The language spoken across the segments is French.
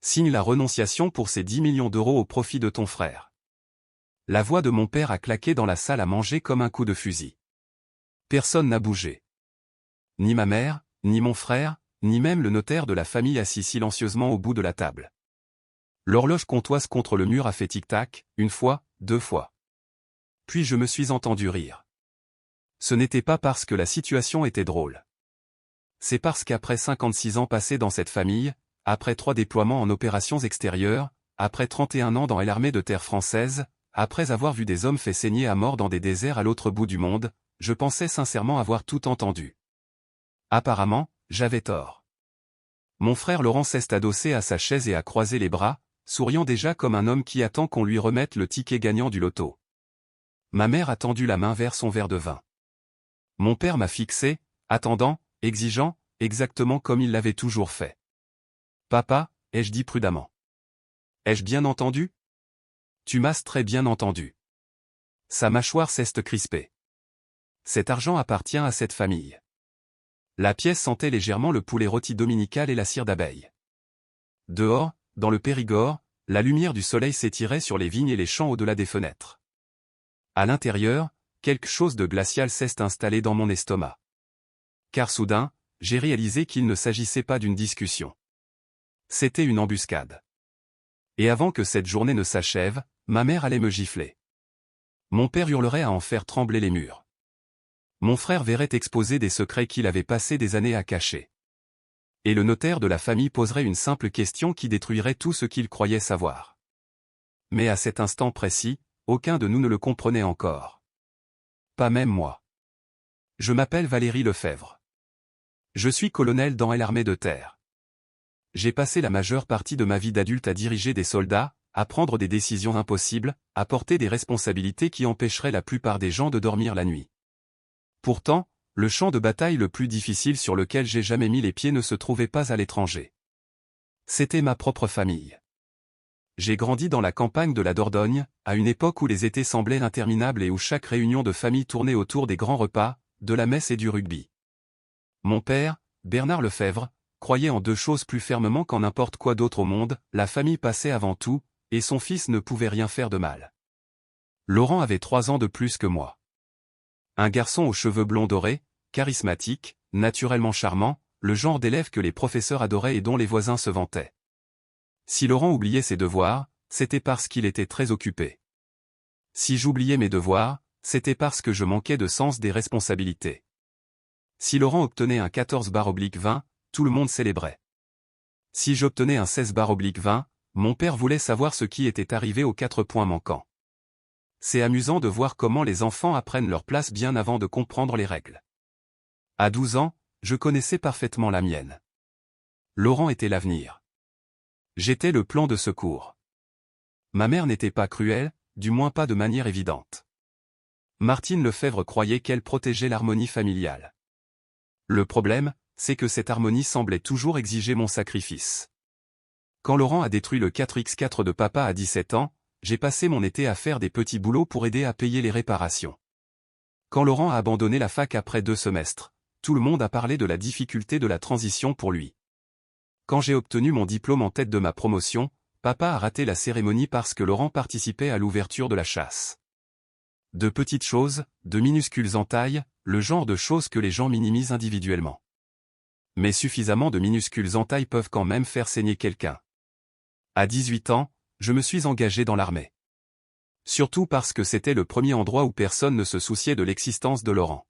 Signe la renonciation pour ces 10 millions d'euros au profit de ton frère. La voix de mon père a claqué dans la salle à manger comme un coup de fusil. Personne n'a bougé. Ni ma mère, ni mon frère, ni même le notaire de la famille assis silencieusement au bout de la table. L'horloge comptoise contre le mur a fait tic-tac, une fois, deux fois. Puis je me suis entendu rire. Ce n'était pas parce que la situation était drôle. C'est parce qu'après 56 ans passés dans cette famille, après 3 déploiements en opérations extérieures, après 31 ans dans l'armée de terre française, après avoir vu des hommes faits saigner à mort dans des déserts à l'autre bout du monde, je pensais sincèrement avoir tout entendu. Apparemment, j'avais tort. Mon frère Laurent s'est adossé à sa chaise et a croisé les bras, souriant déjà comme un homme qui attend qu'on lui remette le ticket gagnant du loto. Ma mère a tendu la main vers son verre de vin. Mon père m'a fixé, attendant, exigeant, exactement comme il l'avait toujours fait. Papa, ai-je dit prudemment. Ai-je bien entendu? Tu m'as très bien entendu. Sa mâchoire s'est crispée. Cet argent appartient à cette famille. La pièce sentait légèrement le poulet rôti dominical et la cire d'abeille. Dehors, dans le Périgord, la lumière du soleil s'étirait sur les vignes et les champs au-delà des fenêtres. À l'intérieur, quelque chose de glacial s'est installé dans mon estomac. Car soudain, j'ai réalisé qu'il ne s'agissait pas d'une discussion. C'était une embuscade. Et avant que cette journée ne s'achève, ma mère allait me gifler. Mon père hurlerait à en faire trembler les murs. Mon frère verrait exposer des secrets qu'il avait passé des années à cacher. Et le notaire de la famille poserait une simple question qui détruirait tout ce qu'il croyait savoir. Mais à cet instant précis, aucun de nous ne le comprenait encore. Pas même moi. Je m'appelle Valérie Lefebvre. Je suis colonel dans l'armée de terre. J'ai passé la majeure partie de ma vie d'adulte à diriger des soldats, à prendre des décisions impossibles, à porter des responsabilités qui empêcheraient la plupart des gens de dormir la nuit. Pourtant, le champ de bataille le plus difficile sur lequel j'ai jamais mis les pieds ne se trouvait pas à l'étranger. C'était ma propre famille. J'ai grandi dans la campagne de la Dordogne, à une époque où les étés semblaient interminables et où chaque réunion de famille tournait autour des grands repas, de la messe et du rugby. Mon père, Bernard Lefebvre, croyait en deux choses plus fermement qu'en n'importe quoi d'autre au monde, la famille passait avant tout, et son fils ne pouvait rien faire de mal. Laurent avait 3 ans de plus que moi. Un garçon aux cheveux blonds dorés, charismatique, naturellement charmant, le genre d'élève que les professeurs adoraient et dont les voisins se vantaient. Si Laurent oubliait ses devoirs, c'était parce qu'il était très occupé. Si j'oubliais mes devoirs, c'était parce que je manquais de sens des responsabilités. Si Laurent obtenait un 14/20, tout le monde célébrait. Si j'obtenais un 16/20, mon père voulait savoir ce qui était arrivé aux 4 points manquants. C'est amusant de voir comment les enfants apprennent leur place bien avant de comprendre les règles. À 12 ans, je connaissais parfaitement la mienne. Laurent était l'avenir. J'étais le plan de secours. Ma mère n'était pas cruelle, du moins pas de manière évidente. Martine Lefebvre croyait qu'elle protégeait l'harmonie familiale. Le problème, c'est que cette harmonie semblait toujours exiger mon sacrifice. Quand Laurent a détruit le 4x4 de papa à 17 ans, j'ai passé mon été à faire des petits boulots pour aider à payer les réparations. Quand Laurent a abandonné la fac après 2 semestres, tout le monde a parlé de la difficulté de la transition pour lui. Quand j'ai obtenu mon diplôme en tête de ma promotion, papa a raté la cérémonie parce que Laurent participait à l'ouverture de la chasse. De petites choses, de minuscules entailles, le genre de choses que les gens minimisent individuellement. Mais suffisamment de minuscules entailles peuvent quand même faire saigner quelqu'un. À 18 ans, je me suis engagé dans l'armée. Surtout parce que c'était le premier endroit où personne ne se souciait de l'existence de Laurent.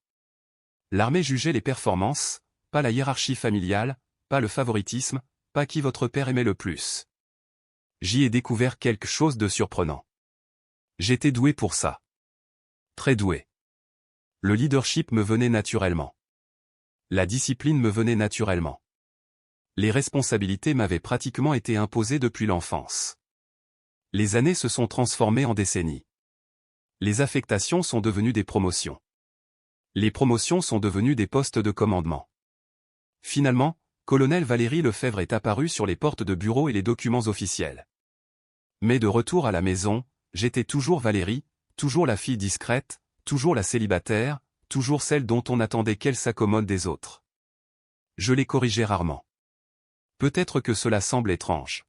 L'armée jugeait les performances, pas la hiérarchie familiale, pas le favoritisme, pas qui votre père aimait le plus. J'y ai découvert quelque chose de surprenant. J'étais doué pour ça. Très doué. Le leadership me venait naturellement. La discipline me venait naturellement. Les responsabilités m'avaient pratiquement été imposées depuis l'enfance. Les années se sont transformées en décennies. Les affectations sont devenues des promotions. Les promotions sont devenues des postes de commandement. Finalement, colonel Valérie Lefebvre est apparu sur les portes de bureaux et les documents officiels. Mais de retour à la maison, j'étais toujours Valérie, toujours la fille discrète, toujours la célibataire, toujours celle dont on attendait qu'elle s'accommode des autres. Je les corrigeais rarement. Peut-être que cela semble étrange.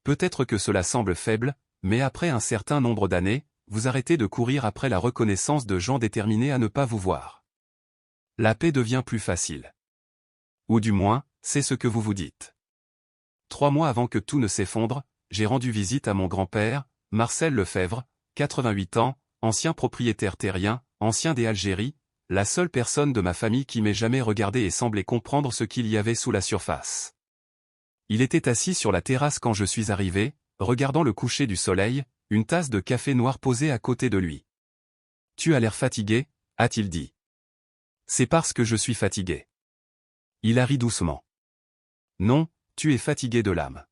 Peut-être que cela semble faible, mais après un certain nombre d'années, vous arrêtez de courir après la reconnaissance de gens déterminés à ne pas vous voir. La paix devient plus facile. Ou du moins, c'est ce que vous vous dites. 3 mois avant que tout ne s'effondre, j'ai rendu visite à mon grand-père, Marcel Lefebvre, 88 ans, ancien propriétaire terrien, ancien des Algéries, la seule personne de ma famille qui m'ait jamais regardé et semblait comprendre ce qu'il y avait sous la surface. Il était assis sur la terrasse quand je suis arrivé, regardant le coucher du soleil, une tasse de café noir posée à côté de lui. « Tu as l'air fatigué » a-t-il dit. « C'est parce que je suis fatigué. » Il a ri doucement. « Non, tu es fatigué de l'âme. »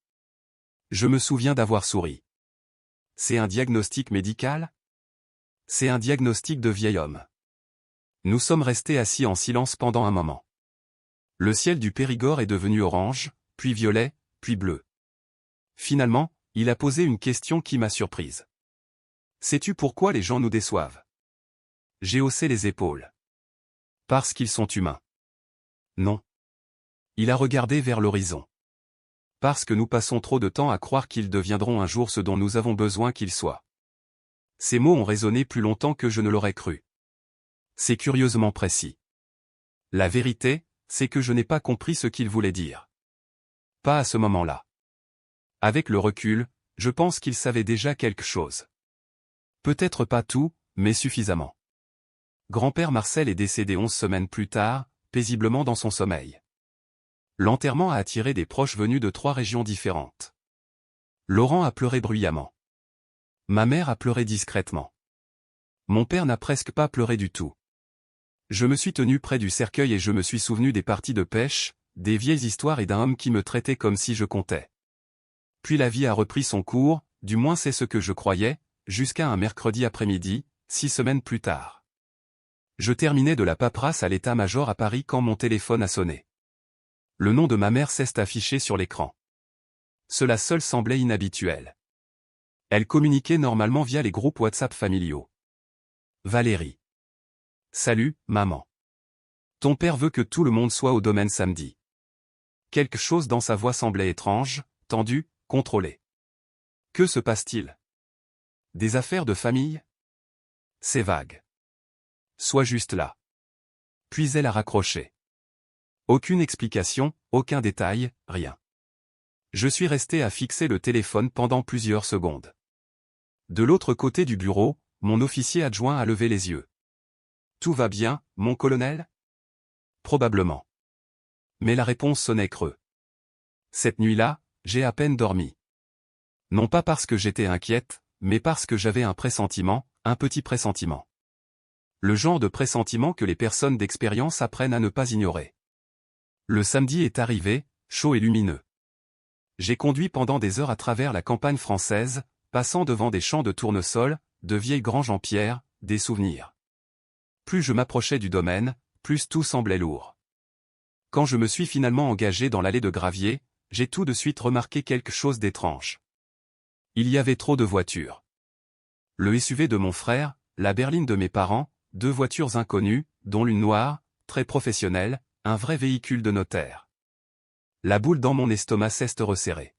Je me souviens d'avoir souri. « C'est un diagnostic médical ? » C'est un diagnostic de vieil homme. Nous sommes restés assis en silence pendant un moment. Le ciel du Périgord est devenu orange, puis violet, puis bleu. Finalement, il a posé une question qui m'a surprise. « Sais-tu pourquoi les gens nous déçoivent ?» J'ai haussé les épaules. « Parce qu'ils sont humains. » Non. Il a regardé vers l'horizon. « Parce que nous passons trop de temps à croire qu'ils deviendront un jour ce dont nous avons besoin qu'ils soient. » Ces mots ont résonné plus longtemps que je ne l'aurais cru. C'est curieusement précis. La vérité, c'est que je n'ai pas compris ce qu'il voulait dire. Pas à ce moment-là. Avec le recul, je pense qu'il savait déjà quelque chose. Peut-être pas tout, mais suffisamment. Grand-père Marcel est décédé 11 semaines plus tard, paisiblement dans son sommeil. L'enterrement a attiré des proches venus de 3 régions différentes. Laurent a pleuré bruyamment. Ma mère a pleuré discrètement. Mon père n'a presque pas pleuré du tout. Je me suis tenu près du cercueil et je me suis souvenu des parties de pêche, des vieilles histoires et d'un homme qui me traitait comme si je comptais. Puis la vie a repris son cours, du moins c'est ce que je croyais, jusqu'à un mercredi après-midi, 6 semaines plus tard. Je terminais de la paperasse à l'état-major à Paris quand mon téléphone a sonné. Le nom de ma mère s'est affiché sur l'écran. Cela seul semblait inhabituel. Elle communiquait normalement via les groupes WhatsApp familiaux. Valérie. Salut, maman. Ton père veut que tout le monde soit au domaine samedi. Quelque chose dans sa voix semblait étrange, tendue, contrôlée. Que se passe-t-il? Des affaires de famille? C'est vague. Sois juste là. Puis elle a raccroché. Aucune explication, aucun détail, rien. Je suis resté à fixer le téléphone pendant plusieurs secondes. De l'autre côté du bureau, mon officier adjoint a levé les yeux. Tout va bien, mon colonel? Probablement. Mais la réponse sonnait creux. Cette nuit-là, j'ai à peine dormi. Non pas parce que j'étais inquiète, mais parce que j'avais un pressentiment, un petit pressentiment. Le genre de pressentiment que les personnes d'expérience apprennent à ne pas ignorer. Le samedi est arrivé, chaud et lumineux. J'ai conduit pendant des heures à travers la campagne française, passant devant des champs de tournesol, de vieilles granges en pierre, des souvenirs. Plus je m'approchais du domaine, plus tout semblait lourd. Quand je me suis finalement engagé dans l'allée de gravier, j'ai tout de suite remarqué quelque chose d'étrange. Il y avait trop de voitures. Le SUV de mon frère, la berline de mes parents, 2 voitures inconnues, dont l'une noire, très professionnelle, un vrai véhicule de notaire. La boule dans mon estomac s'est resserrée.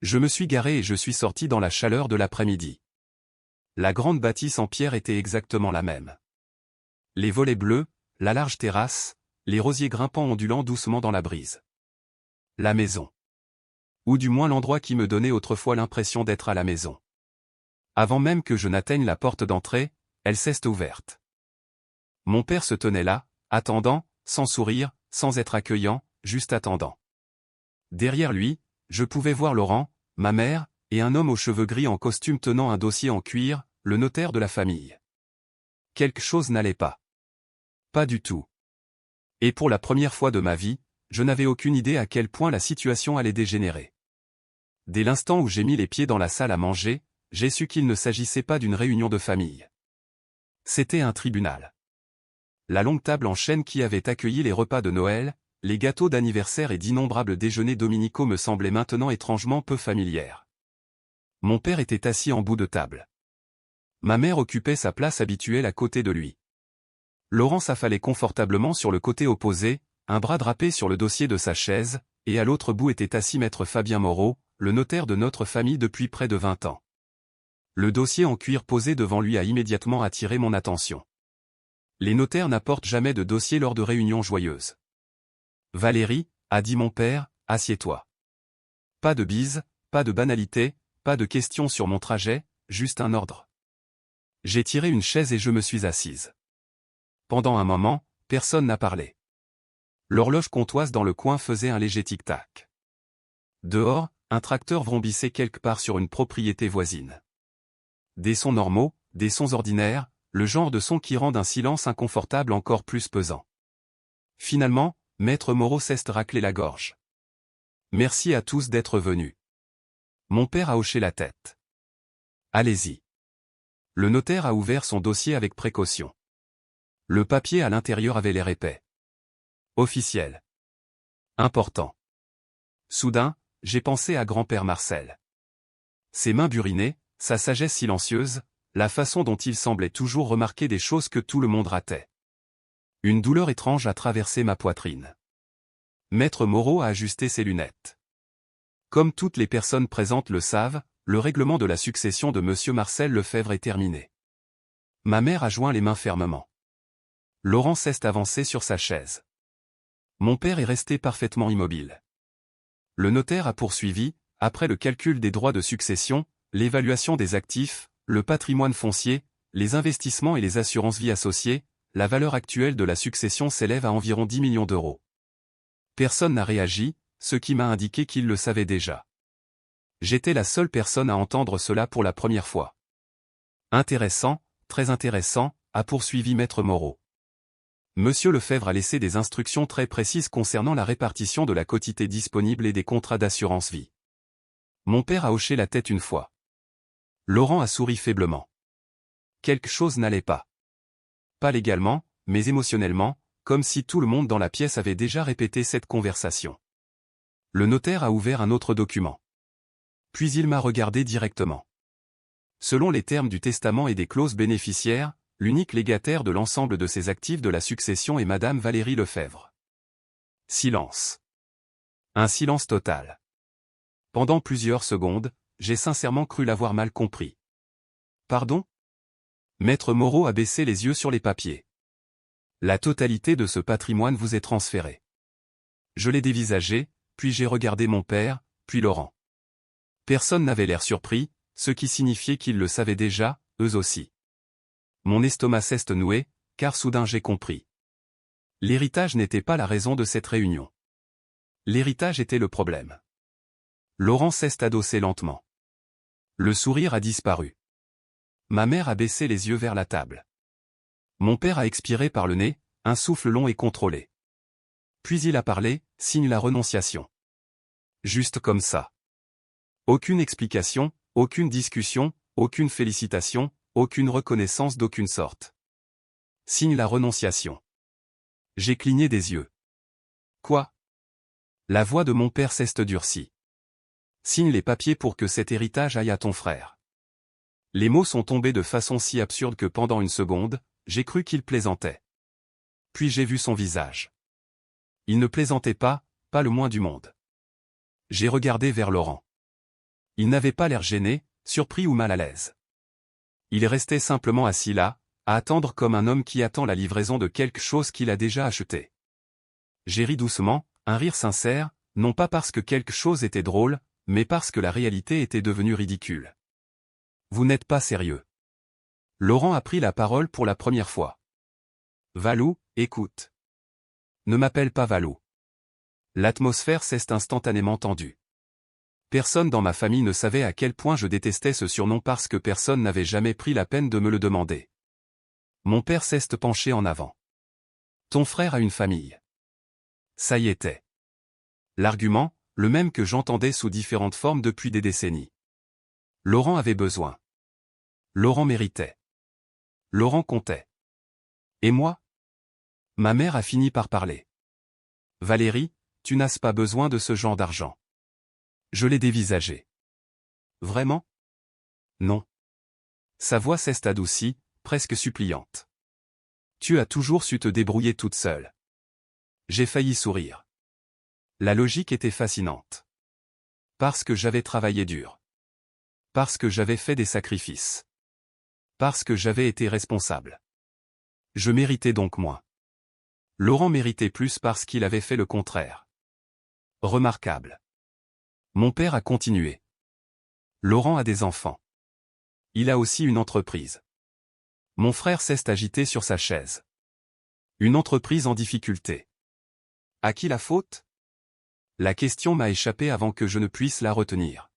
Je me suis garé et je suis sorti dans la chaleur de l'après-midi. La grande bâtisse en pierre était exactement la même. Les volets bleus, la large terrasse, les rosiers grimpant ondulant doucement dans la brise. La maison. Ou du moins l'endroit qui me donnait autrefois l'impression d'être à la maison. Avant même que je n'atteigne la porte d'entrée, elle s'est ouverte. Mon père se tenait là, attendant, sans sourire, sans être accueillant, juste attendant. Derrière lui, je pouvais voir Laurent, ma mère, et un homme aux cheveux gris en costume tenant un dossier en cuir, le notaire de la famille. Quelque chose n'allait pas. Pas du tout. Et pour la première fois de ma vie, je n'avais aucune idée à quel point la situation allait dégénérer. Dès l'instant où j'ai mis les pieds dans la salle à manger, j'ai su qu'il ne s'agissait pas d'une réunion de famille. C'était un tribunal. La longue table en chêne qui avait accueilli les repas de Noël, les gâteaux d'anniversaire et d'innombrables déjeuners dominicaux me semblaient maintenant étrangement peu familières. Mon père était assis en bout de table. Ma mère occupait sa place habituelle à côté de lui. Laurent s'affalait confortablement sur le côté opposé, un bras drapé sur le dossier de sa chaise, et à l'autre bout était assis maître Fabien Moreau, le notaire de notre famille depuis près de 20 ans. Le dossier en cuir posé devant lui a immédiatement attiré mon attention. Les notaires n'apportent jamais de dossier lors de réunions joyeuses. Valérie, a dit mon père, assieds-toi. Pas de bise, pas de banalité, pas de questions sur mon trajet, juste un ordre. J'ai tiré une chaise et je me suis assise. Pendant un moment, personne n'a parlé. L'horloge comptoise dans le coin faisait un léger tic-tac. Dehors, un tracteur vrombissait quelque part sur une propriété voisine. Des sons normaux, des sons ordinaires, le genre de son qui rend un silence inconfortable encore plus pesant. Finalement, Maître Moreau s'est raclé la gorge. Merci à tous d'être venus. Mon père a hoché la tête. Allez-y. Le notaire a ouvert son dossier avec précaution. Le papier à l'intérieur avait l'air épais. Officiel. Important. Soudain, j'ai pensé à grand-père Marcel. Ses mains burinées, sa sagesse silencieuse, la façon dont il semblait toujours remarquer des choses que tout le monde ratait. Une douleur étrange a traversé ma poitrine. Maître Moreau a ajusté ses lunettes. Comme toutes les personnes présentes le savent, le règlement de la succession de Monsieur Marcel Lefebvre est terminé. Ma mère a joint les mains fermement. Laurent s'est avancé sur sa chaise. Mon père est resté parfaitement immobile. Le notaire a poursuivi, après le calcul des droits de succession, l'évaluation des actifs, le patrimoine foncier, les investissements et les assurances vie associées, la valeur actuelle de la succession s'élève à environ 10 millions d'euros. Personne n'a réagi, ce qui m'a indiqué qu'il le savait déjà. J'étais la seule personne à entendre cela pour la première fois. Intéressant, très intéressant, a poursuivi Maître Moreau. Monsieur Lefebvre a laissé des instructions très précises concernant la répartition de la quotité disponible et des contrats d'assurance vie. Mon père a hoché la tête une fois. Laurent a souri faiblement. Quelque chose n'allait pas. Pas légalement, mais émotionnellement, comme si tout le monde dans la pièce avait déjà répété cette conversation. Le notaire a ouvert un autre document. Puis il m'a regardé directement. Selon les termes du testament et des clauses bénéficiaires, l'unique légataire de l'ensemble de ses actifs de la succession est Madame Valérie Lefebvre. Silence. Un silence total. Pendant plusieurs secondes, j'ai sincèrement cru l'avoir mal compris. Pardon ? Maître Moreau a baissé les yeux sur les papiers. La totalité de ce patrimoine vous est transférée. Je l'ai dévisagé, puis j'ai regardé mon père, puis Laurent. Personne n'avait l'air surpris, ce qui signifiait qu'ils le savaient déjà, eux aussi. Mon estomac s'est noué, car soudain j'ai compris. L'héritage n'était pas la raison de cette réunion. L'héritage était le problème. Laurent s'est adossé lentement. Le sourire a disparu. Ma mère a baissé les yeux vers la table. Mon père a expiré par le nez, un souffle long et contrôlé. Puis il a parlé, signe la renonciation. Juste comme ça. Aucune explication, aucune discussion, aucune félicitation, aucune reconnaissance d'aucune sorte. Signe la renonciation. J'ai cligné des yeux. Quoi ? La voix de mon père s'est durcie. Signe les papiers pour que cet héritage aille à ton frère. Les mots sont tombés de façon si absurde que pendant une seconde, j'ai cru qu'il plaisantait. Puis j'ai vu son visage. Il ne plaisantait pas, pas le moins du monde. J'ai regardé vers Laurent. Il n'avait pas l'air gêné, surpris ou mal à l'aise. Il restait simplement assis là, à attendre comme un homme qui attend la livraison de quelque chose qu'il a déjà acheté. J'ai ri doucement, un rire sincère, non pas parce que quelque chose était drôle, mais parce que la réalité était devenue ridicule. Vous n'êtes pas sérieux. Laurent a pris la parole pour la première fois. Valou, écoute. Ne m'appelle pas Valou. L'atmosphère s'est instantanément tendue. Personne dans ma famille ne savait à quel point je détestais ce surnom parce que personne n'avait jamais pris la peine de me le demander. Mon père s'est penché en avant. Ton frère a une famille. Ça y était. L'argument, le même que j'entendais sous différentes formes depuis des décennies. Laurent avait besoin. Laurent méritait. Laurent comptait. Et moi ? Ma mère a fini par parler. Valérie, tu n'as pas besoin de ce genre d'argent. Je l'ai dévisagé. Vraiment ? Non. Sa voix s'est adoucie, presque suppliante. Tu as toujours su te débrouiller toute seule. J'ai failli sourire. La logique était fascinante. Parce que j'avais travaillé dur. Parce que j'avais fait des sacrifices. Parce que j'avais été responsable. Je méritais donc moins. Laurent méritait plus parce qu'il avait fait le contraire. Remarquable. Mon père a continué. Laurent a des enfants. Il a aussi une entreprise. Mon frère s'est agité sur sa chaise. Une entreprise en difficulté. À qui la faute? La question m'a échappé avant que je ne puisse la retenir.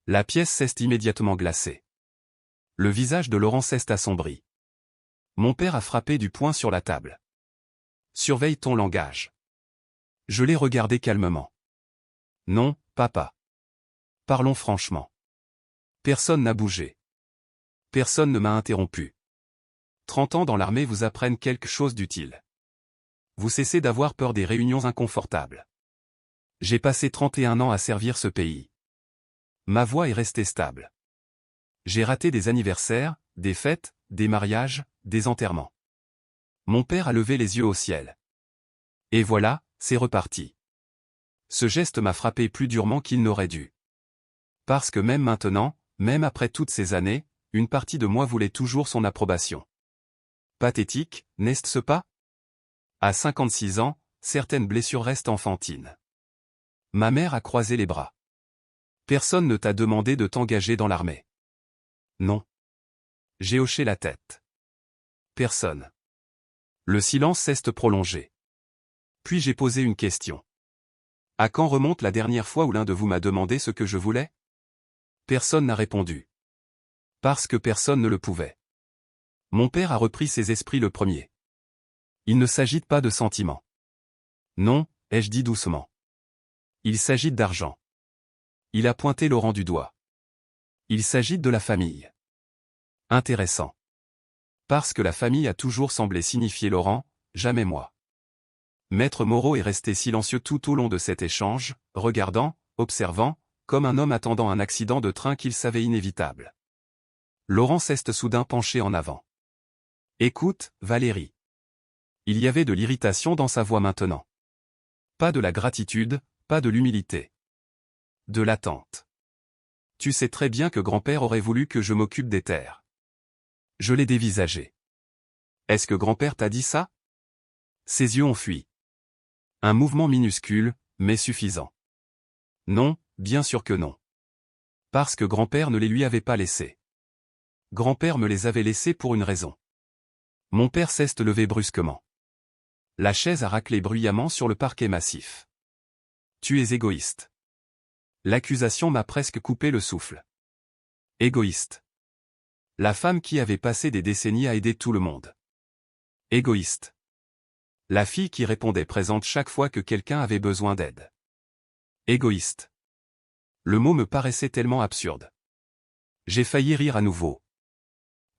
La pièce s'est immédiatement glacée. Le visage de Laurent s'est assombri. Mon père a frappé du poing sur la table. Surveille ton langage. Je l'ai regardé calmement. Non, papa. Parlons franchement. Personne n'a bougé. Personne ne m'a interrompu. 30 ans dans l'armée vous apprennent quelque chose d'utile. Vous cessez d'avoir peur des réunions inconfortables. J'ai passé 31 ans à servir ce pays. Ma voix est restée stable. J'ai raté des anniversaires, des fêtes, des mariages, des enterrements. Mon père a levé les yeux au ciel. Et voilà, c'est reparti. Ce geste m'a frappé plus durement qu'il n'aurait dû. Parce que même maintenant, même après toutes ces années, une partie de moi voulait toujours son approbation. Pathétique, n'est-ce pas? À 56 ans, certaines blessures restent enfantines. Ma mère a croisé les bras. Personne ne t'a demandé de t'engager dans l'armée. Non. J'ai hoché la tête. Personne. Le silence s'est prolongé. Puis j'ai posé une question. À quand remonte la dernière fois où l'un de vous m'a demandé ce que je voulais? Personne n'a répondu. Parce que personne ne le pouvait. Mon père a repris ses esprits le premier. Il ne s'agite pas de sentiments. Non, ai-je dit doucement. Il s'agite d'argent. Il a pointé Laurent du doigt. Il s'agite de la famille. Intéressant. Parce que la famille a toujours semblé signifier Laurent, jamais moi. Maître Moreau est resté silencieux tout au long de cet échange, regardant, observant, comme un homme attendant un accident de train qu'il savait inévitable. Laurent s'est soudain penché en avant. Écoute, Valérie. Il y avait de l'irritation dans sa voix maintenant. Pas de la gratitude, pas de l'humilité. De l'attente. Tu sais très bien que grand-père aurait voulu que je m'occupe des terres. Je l'ai dévisagé. Est-ce que grand-père t'a dit ça? Ses yeux ont fui. Un mouvement minuscule, mais suffisant. Non, bien sûr que non. Parce que grand-père ne les lui avait pas laissés. Grand-père me les avait laissés pour une raison. Mon père s'est levé brusquement. La chaise a raclé bruyamment sur le parquet massif. Tu es égoïste. L'accusation m'a presque coupé le souffle. Égoïste. La femme qui avait passé des décennies à aider tout le monde. Égoïste. La fille qui répondait présente chaque fois que quelqu'un avait besoin d'aide. Égoïste. Le mot me paraissait tellement absurde. J'ai failli rire à nouveau.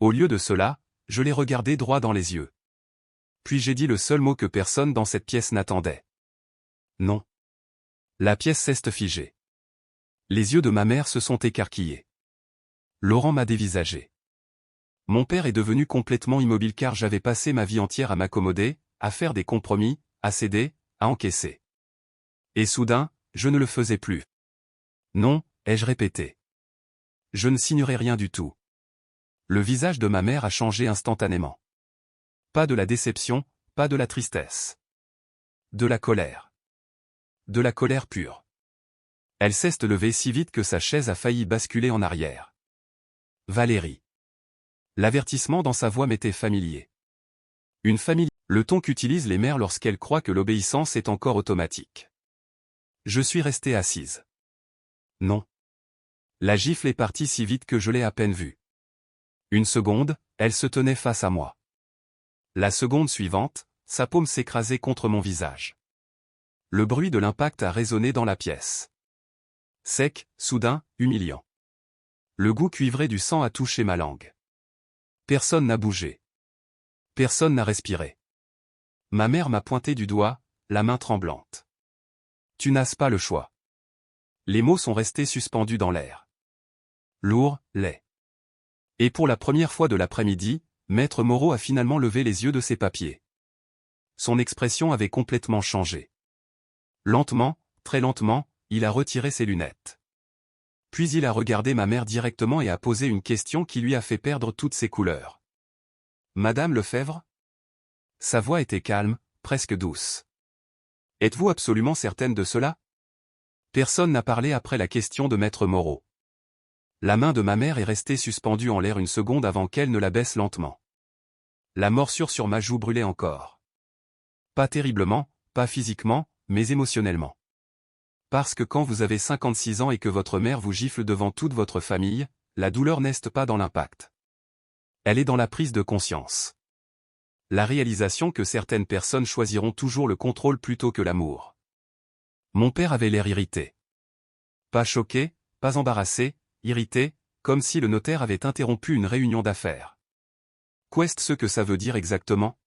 Au lieu de cela, je l'ai regardé droit dans les yeux. Puis j'ai dit le seul mot que personne dans cette pièce n'attendait. Non. La pièce s'est figée. Les yeux de ma mère se sont écarquillés. Laurent m'a dévisagé. Mon père est devenu complètement immobile car j'avais passé ma vie entière à m'accommoder, à faire des compromis, à céder, à encaisser. Et soudain, je ne le faisais plus. Non, ai-je répété. Je ne signerai rien du tout. Le visage de ma mère a changé instantanément. Pas de la déception, pas de la tristesse. De la colère. De la colère pure. Elle s'est levée si vite que sa chaise a failli basculer en arrière. Valérie. L'avertissement dans sa voix m'était familier. Une famille, le ton qu'utilisent les mères lorsqu'elles croient que l'obéissance est encore automatique. Je suis restée assise. Non. La gifle est partie si vite que je l'ai à peine vue. Une seconde, elle se tenait face à moi. La seconde suivante, sa paume s'écrasait contre mon visage. Le bruit de l'impact a résonné dans la pièce. Sec, soudain, humiliant. Le goût cuivré du sang a touché ma langue. Personne n'a bougé. Personne n'a respiré. Ma mère m'a pointé du doigt, la main tremblante. Tu n'as pas le choix. Les mots sont restés suspendus dans l'air. Lourd, laid. Et pour la première fois de l'après-midi, Maître Moreau a finalement levé les yeux de ses papiers. Son expression avait complètement changé. Lentement, très lentement, il a retiré ses lunettes. Puis il a regardé ma mère directement et a posé une question qui lui a fait perdre toutes ses couleurs. « Madame Lefebvre ?» Sa voix était calme, presque douce. « Êtes-vous absolument certaine de cela ?» Personne n'a parlé après la question de Maître Moreau. La main de ma mère est restée suspendue en l'air une seconde avant qu'elle ne la baisse lentement. La morsure sur ma joue brûlait encore. Pas terriblement, pas physiquement, mais émotionnellement. Parce que quand vous avez 56 ans et que votre mère vous gifle devant toute votre famille, la douleur n'est pas dans l'impact. Elle est dans la prise de conscience. La réalisation que certaines personnes choisiront toujours le contrôle plutôt que l'amour. Mon père avait l'air irrité. Pas choqué, pas embarrassé, irrité, comme si le notaire avait interrompu une réunion d'affaires. Qu'est-ce ce que ça veut dire exactement ?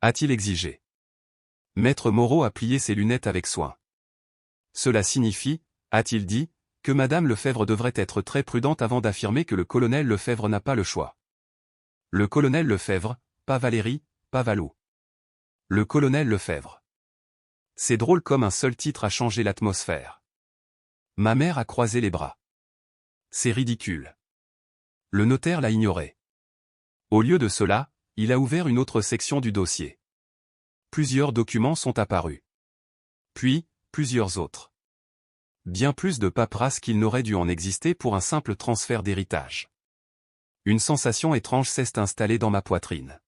A-t-il exigé. Maître Moreau a plié ses lunettes avec soin. Cela signifie, a-t-il dit, que Madame Lefebvre devrait être très prudente avant d'affirmer que le colonel Lefebvre n'a pas le choix. Le colonel Lefebvre, pas Valérie, pas Valou. Le colonel Lefebvre. C'est drôle comme un seul titre a changé l'atmosphère. Ma mère a croisé les bras. C'est ridicule. Le notaire l'a ignoré. Au lieu de cela, il a ouvert une autre section du dossier. Plusieurs documents sont apparus. Puis, plusieurs autres. Bien plus de paperasse qu'il n'aurait dû en exister pour un simple transfert d'héritage. Une sensation étrange s'est installée dans ma poitrine.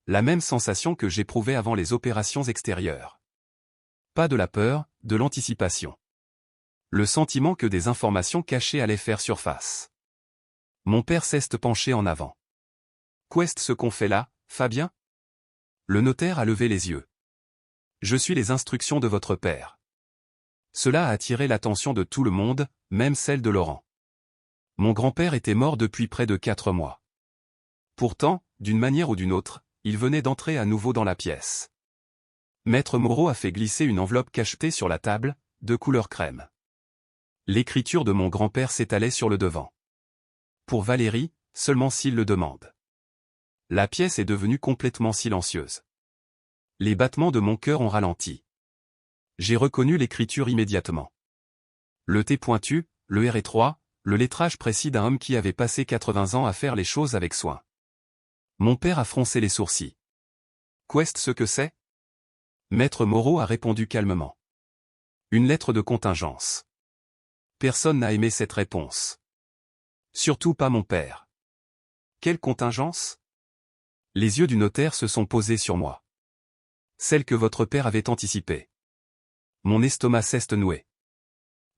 La même sensation que j'éprouvais avant les opérations extérieures. Pas de la peur, de l'anticipation. Le sentiment que des informations cachées allaient faire surface. Mon père s'est penché en avant. Qu'est-ce ce qu'on fait là, Fabien ? Le notaire a levé les yeux. Je suis les instructions de votre père. Cela a attiré l'attention de tout le monde, même celle de Laurent. Mon grand-père était mort depuis près de 4 mois. Pourtant, d'une manière ou d'une autre, il venait d'entrer à nouveau dans la pièce. Maître Moreau a fait glisser une enveloppe cachetée sur la table, de couleur crème. L'écriture de mon grand-père s'étalait sur le devant. Pour Valérie, seulement s'il le demande. La pièce est devenue complètement silencieuse. Les battements de mon cœur ont ralenti. J'ai reconnu l'écriture immédiatement. Le T pointu, le R étroit, le lettrage précis d'un homme qui avait passé 80 ans à faire les choses avec soin. Mon père a froncé les sourcils. Qu'est-ce ce que c'est ? Maître Moreau a répondu calmement. Une lettre de contingence. Personne n'a aimé cette réponse. Surtout pas mon père. Quelle contingence ? Les yeux du notaire se sont posés sur moi. Celle que votre père avait anticipée. Mon estomac s'est noué.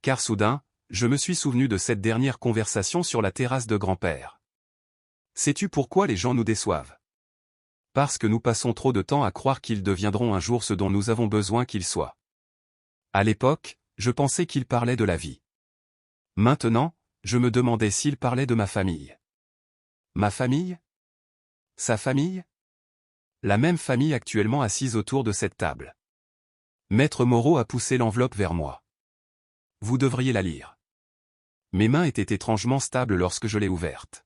Car soudain, je me suis souvenu de cette dernière conversation sur la terrasse de grand-père. Sais-tu pourquoi les gens nous déçoivent ? Parce que nous passons trop de temps à croire qu'ils deviendront un jour ce dont nous avons besoin qu'ils soient. À l'époque, je pensais qu'il parlait de la vie. Maintenant, je me demandais s'il parlait de ma famille. Ma famille ? Sa famille ? La même famille actuellement assise autour de cette table. Maître Moreau a poussé l'enveloppe vers moi. Vous devriez la lire. Mes mains étaient étrangement stables lorsque je l'ai ouverte.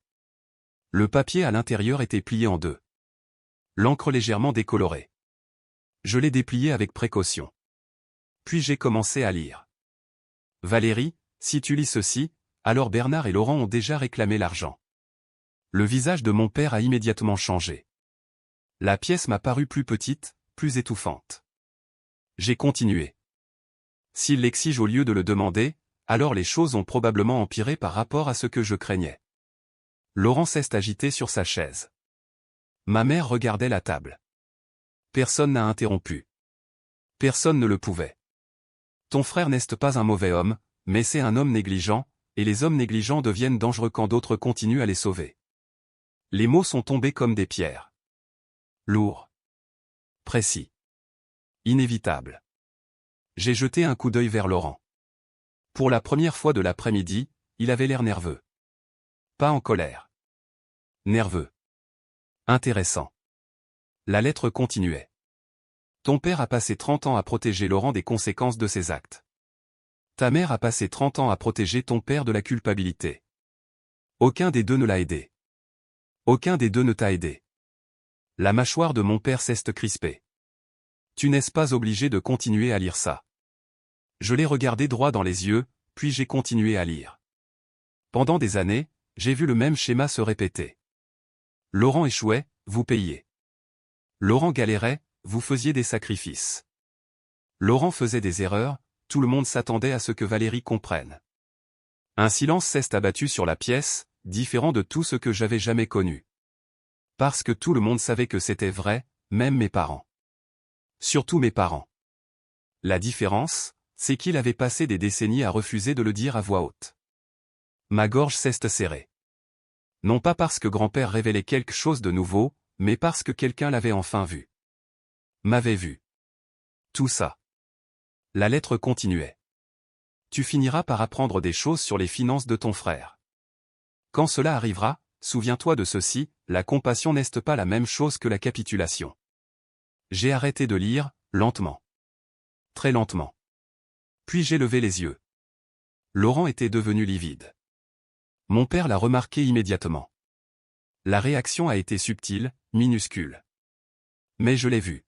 Le papier à l'intérieur était plié en deux. L'encre légèrement décolorée. Je l'ai déplié avec précaution. Puis j'ai commencé à lire. Valérie, si tu lis ceci, alors Bernard et Laurent ont déjà réclamé l'argent. Le visage de mon père a immédiatement changé. La pièce m'a paru plus petite, plus étouffante. J'ai continué. S'il l'exige au lieu de le demander, alors les choses ont probablement empiré par rapport à ce que je craignais. Laurent s'est agité sur sa chaise. Ma mère regardait la table. Personne n'a interrompu. Personne ne le pouvait. Ton frère n'est pas un mauvais homme, mais c'est un homme négligent, et les hommes négligents deviennent dangereux quand d'autres continuent à les sauver. Les mots sont tombés comme des pierres. Lourds. Précis. Inévitables. J'ai jeté un coup d'œil vers Laurent. Pour la première fois de l'après-midi, il avait l'air nerveux. Pas en colère. Nerveux. Intéressant. La lettre continuait. Ton père a passé 30 ans à protéger Laurent des conséquences de ses actes. Ta mère a passé 30 ans à protéger ton père de la culpabilité. Aucun des deux ne l'a aidé. Aucun des deux ne t'a aidé. La mâchoire de mon père s'est crispée. Tu n'es pas obligé de continuer à lire ça. Je l'ai regardé droit dans les yeux, puis j'ai continué à lire. Pendant des années, j'ai vu le même schéma se répéter. Laurent échouait, vous payiez. Laurent galérait, vous faisiez des sacrifices. Laurent faisait des erreurs, tout le monde s'attendait à ce que Valérie comprenne. Un silence s'est abattu sur la pièce, différent de tout ce que j'avais jamais connu. Parce que tout le monde savait que c'était vrai, même mes parents. Surtout mes parents. La différence, c'est qu'il avait passé des décennies à refuser de le dire à voix haute. Ma gorge s'est serrée. Non pas parce que grand-père révélait quelque chose de nouveau, mais parce que quelqu'un l'avait enfin vu. M'avait vu. Tout ça. La lettre continuait. Tu finiras par apprendre des choses sur les finances de ton frère. Quand cela arrivera, souviens-toi de ceci, la compassion n'est pas la même chose que la capitulation. J'ai arrêté de lire, lentement. Très lentement. Puis j'ai levé les yeux. Laurent était devenu livide. Mon père l'a remarqué immédiatement. La réaction a été subtile, minuscule. Mais je l'ai vu.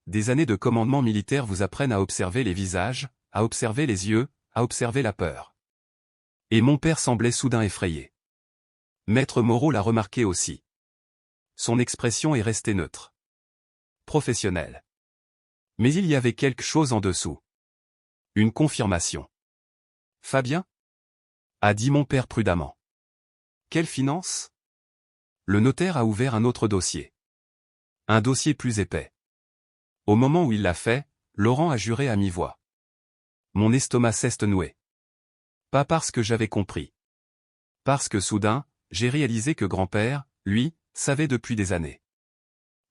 Des années de commandement militaire vous apprennent à observer les visages, à observer les yeux, à observer la peur. Et mon père semblait soudain effrayé. Maître Moreau l'a remarqué aussi. Son expression est restée neutre. Professionnelle. Mais il y avait quelque chose en dessous. Une confirmation. Fabien ? A dit mon père prudemment. Quelle finance ? Le notaire a ouvert un autre dossier. Un dossier plus épais. Au moment où il l'a fait, Laurent a juré à mi-voix. Mon estomac s'est noué. Pas parce que j'avais compris. Parce que soudain, j'ai réalisé que grand-père, lui, savait depuis des années.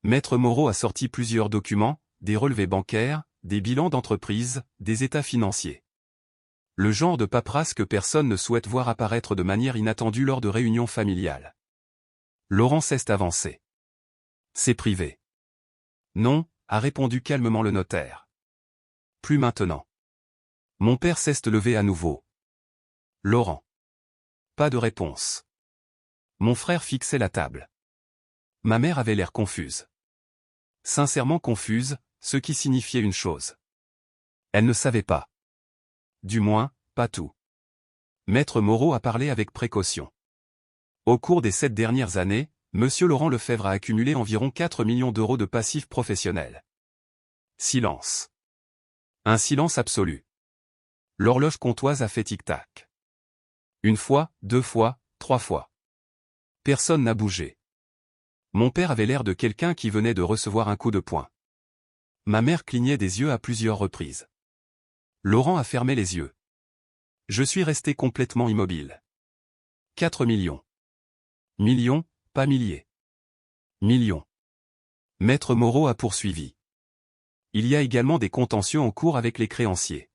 Maître Moreau a sorti plusieurs documents, des relevés bancaires, des bilans d'entreprise, des états financiers. Le genre de paperasse que personne ne souhaite voir apparaître de manière inattendue lors de réunions familiales. Laurent s'est avancé. C'est privé. Non, a répondu calmement le notaire. Plus maintenant. Mon père s'est levé à nouveau. Laurent. Pas de réponse. Mon frère fixait la table. Ma mère avait l'air confuse. Sincèrement confuse, ce qui signifiait une chose. Elle ne savait pas. Du moins, pas tout. Maître Moreau a parlé avec précaution. Au cours des 7 dernières années, Monsieur Laurent Lefebvre a accumulé environ 4 millions d'euros de passifs professionnels. Silence. Un silence absolu. L'horloge comptoise a fait tic-tac. Une fois, 2 fois, 3 fois. Personne n'a bougé. Mon père avait l'air de quelqu'un qui venait de recevoir un coup de poing. Ma mère clignait des yeux à plusieurs reprises. Laurent a fermé les yeux. Je suis resté complètement immobile. 4 millions. Millions, pas milliers. Millions. Maître Moreau a poursuivi. Il y a également des contentieux en cours avec les créanciers.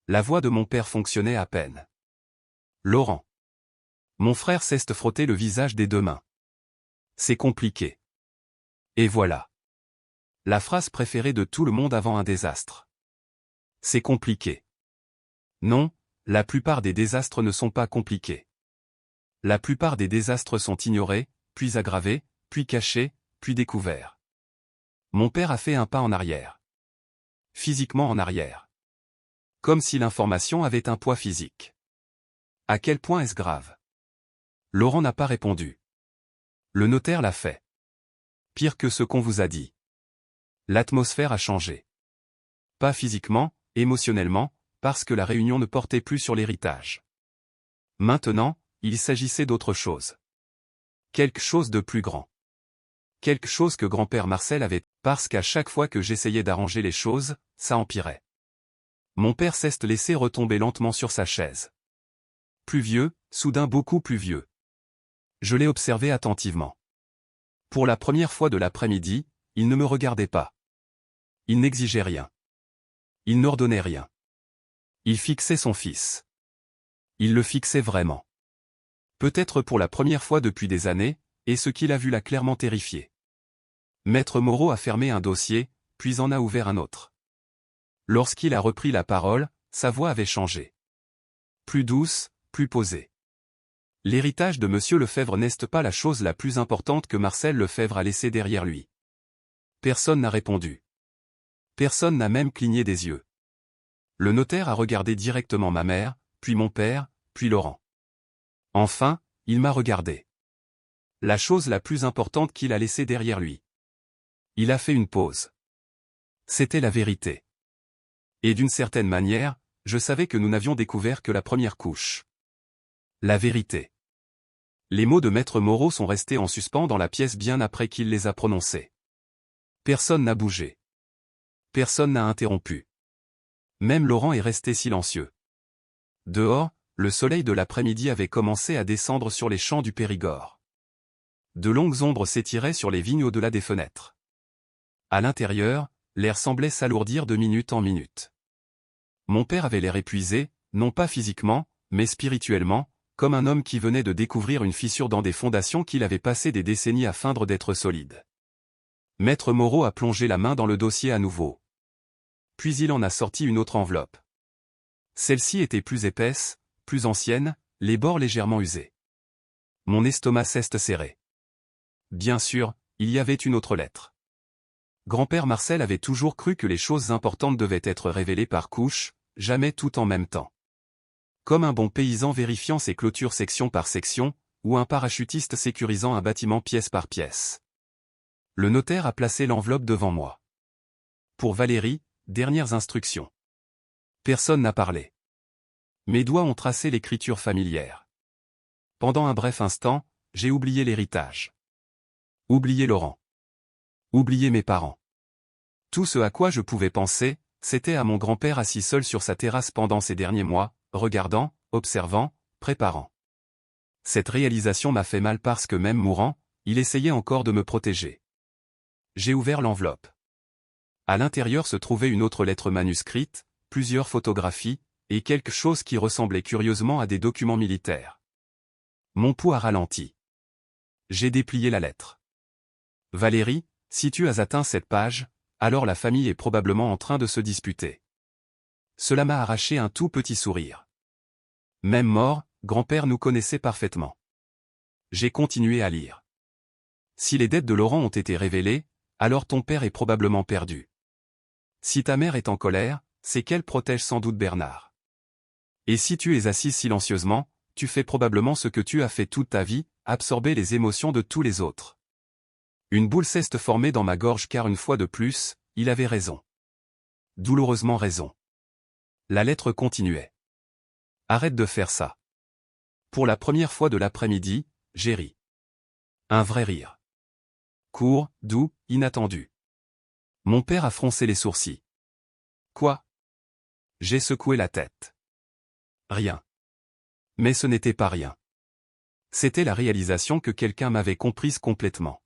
La voix de mon père fonctionnait à peine. Laurent. Mon frère s'est frotté le visage des 2 mains. C'est compliqué. Et voilà. La phrase préférée de tout le monde avant un désastre. C'est compliqué. Non, la plupart des désastres ne sont pas compliqués. La plupart des désastres sont ignorés, puis aggravés, puis cachés, puis découverts. Mon père a fait un pas en arrière. Physiquement en arrière. Comme si l'information avait un poids physique. À quel point est-ce grave ? Laurent n'a pas répondu. Le notaire l'a fait. Pire que ce qu'on vous a dit. L'atmosphère a changé. Pas physiquement, émotionnellement, parce que la réunion ne portait plus sur l'héritage. Maintenant, il s'agissait d'autre chose. Quelque chose de plus grand. Quelque chose que grand-père Marcel avait, parce qu'à chaque fois que j'essayais d'arranger les choses, ça empirait. Mon père s'est laissé retomber lentement sur sa chaise. Plus vieux, soudain beaucoup plus vieux. Je l'ai observé attentivement. Pour la première fois de l'après-midi, il ne me regardait pas. Il n'exigeait rien. Il n'ordonnait rien. Il fixait son fils. Il le fixait vraiment. Peut-être pour la première fois depuis des années, et ce qu'il a vu l'a clairement terrifié. Maître Moreau a fermé un dossier, puis en a ouvert un autre. Lorsqu'il a repris la parole, sa voix avait changé. Plus douce, plus posée. L'héritage de Monsieur Lefebvre n'est pas la chose la plus importante que Marcel Lefebvre a laissée derrière lui. Personne n'a répondu. Personne n'a même cligné des yeux. Le notaire a regardé directement ma mère, puis mon père, puis Laurent. Enfin, il m'a regardé. La chose la plus importante qu'il a laissée derrière lui. Il a fait une pause. C'était la vérité. Et d'une certaine manière, je savais que nous n'avions découvert que la première couche. La vérité. Les mots de Maître Moreau sont restés en suspens dans la pièce bien après qu'il les a prononcés. Personne n'a bougé. Personne n'a interrompu. Même Laurent est resté silencieux. Dehors, le soleil de l'après-midi avait commencé à descendre sur les champs du Périgord. De longues ombres s'étiraient sur les vignes au-delà des fenêtres. À l'intérieur, l'air semblait s'alourdir de minute en minute. Mon père avait l'air épuisé, non pas physiquement, mais spirituellement, comme un homme qui venait de découvrir une fissure dans des fondations qu'il avait passé des décennies à feindre d'être solides. Maître Moreau a plongé la main dans le dossier à nouveau. Puis il en a sorti une autre enveloppe. Celle-ci était plus épaisse, plus ancienne, les bords légèrement usés. Mon estomac s'est serré. Bien sûr, il y avait une autre lettre. Grand-père Marcel avait toujours cru que les choses importantes devaient être révélées par couches, jamais tout en même temps. Comme un bon paysan vérifiant ses clôtures section par section, ou un parachutiste sécurisant un bâtiment pièce par pièce. Le notaire a placé l'enveloppe devant moi. Pour Valérie, dernières instructions. Personne n'a parlé. Mes doigts ont tracé l'écriture familière. Pendant un bref instant, j'ai oublié l'héritage. Oublié Laurent. Oublié mes parents. Tout ce à quoi je pouvais penser, c'était à mon grand-père assis seul sur sa terrasse pendant ces derniers mois, regardant, observant, préparant. Cette réalisation m'a fait mal parce que même mourant, il essayait encore de me protéger. J'ai ouvert l'enveloppe. À l'intérieur se trouvait une autre lettre manuscrite, plusieurs photographies, et quelque chose qui ressemblait curieusement à des documents militaires. Mon pouls a ralenti. J'ai déplié la lettre. Valérie, si tu as atteint cette page, alors la famille est probablement en train de se disputer. Cela m'a arraché un tout petit sourire. Même mort, grand-père nous connaissait parfaitement. J'ai continué à lire. Si les dettes de Laurent ont été révélées, alors ton père est probablement perdu. Si ta mère est en colère, c'est qu'elle protège sans doute Bernard. Et si tu es assise silencieusement, tu fais probablement ce que tu as fait toute ta vie, absorber les émotions de tous les autres. Une boule s'est formée dans ma gorge car une fois de plus, il avait raison. Douloureusement raison. La lettre continuait. Arrête de faire ça. Pour la première fois de l'après-midi, j'ai ri. Un vrai rire. Court, doux, inattendu. Mon père a froncé les sourcils. Quoi? J'ai secoué la tête. Rien. Mais ce n'était pas rien. C'était la réalisation que quelqu'un m'avait comprise complètement.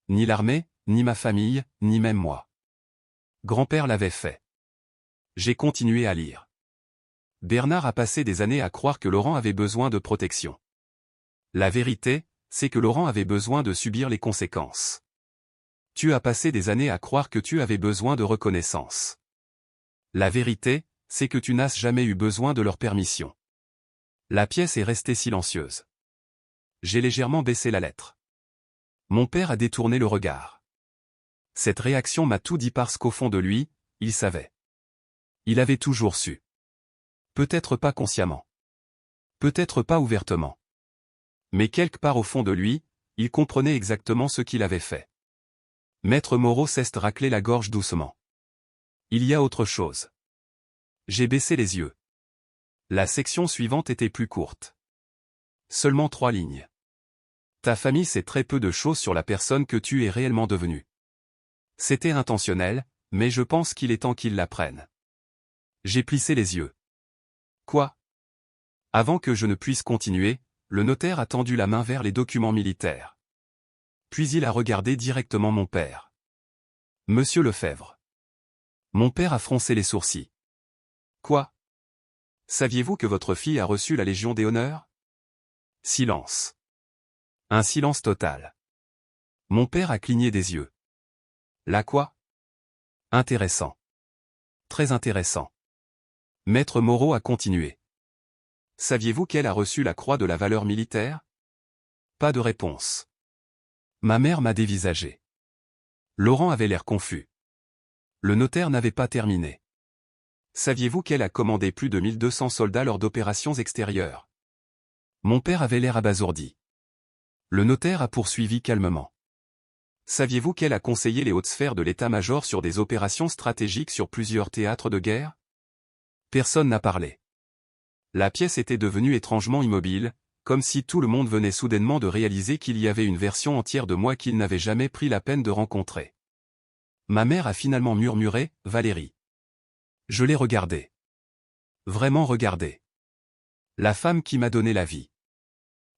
Ni l'armée, ni ma famille, ni même moi. Grand-père l'avait fait. J'ai continué à lire. Bernard a passé des années à croire que Laurent avait besoin de protection. La vérité, c'est que Laurent avait besoin de subir les conséquences. Tu as passé des années à croire que tu avais besoin de reconnaissance. La vérité, c'est que tu n'as jamais eu besoin de leur permission. La pièce est restée silencieuse. J'ai légèrement baissé la lettre. Mon père a détourné le regard. Cette réaction m'a tout dit parce qu'au fond de lui, il savait. Il avait toujours su. Peut-être pas consciemment. Peut-être pas ouvertement. Mais quelque part au fond de lui, il comprenait exactement ce qu'il avait fait. Maître Moreau s'est raclé la gorge doucement. Il y a autre chose. J'ai baissé les yeux. La section suivante était plus courte. Seulement 3 lignes. Ta famille sait très peu de choses sur la personne que tu es réellement devenue. C'était intentionnel, mais je pense qu'il est temps qu'ils l'apprennent. J'ai plissé les yeux. Quoi? Avant que je ne puisse continuer, le notaire a tendu la main vers les documents militaires. Puis il a regardé directement mon père. Monsieur Lefebvre. Mon père a froncé les sourcils. Quoi? Saviez-vous que votre fille a reçu la Légion des Honneurs? Silence. Un silence total. Mon père a cligné des yeux. Là quoi? Intéressant. Très intéressant. Maître Moreau a continué. Saviez-vous qu'elle a reçu la Croix de la valeur militaire? Pas de réponse. Ma mère m'a dévisagé. Laurent avait l'air confus. Le notaire n'avait pas terminé. Saviez-vous qu'elle a commandé plus de 1200 soldats lors d'opérations extérieures? Mon père avait l'air abasourdi. Le notaire a poursuivi calmement. Saviez-vous qu'elle a conseillé les hautes sphères de l'état-major sur des opérations stratégiques sur plusieurs théâtres de guerre? Personne n'a parlé. La pièce était devenue étrangement immobile, comme si tout le monde venait soudainement de réaliser qu'il y avait une version entière de moi qu'il n'avait jamais pris la peine de rencontrer. Ma mère a finalement murmuré, « Valérie. » Je l'ai regardée. Vraiment regardée. La femme qui m'a donné la vie.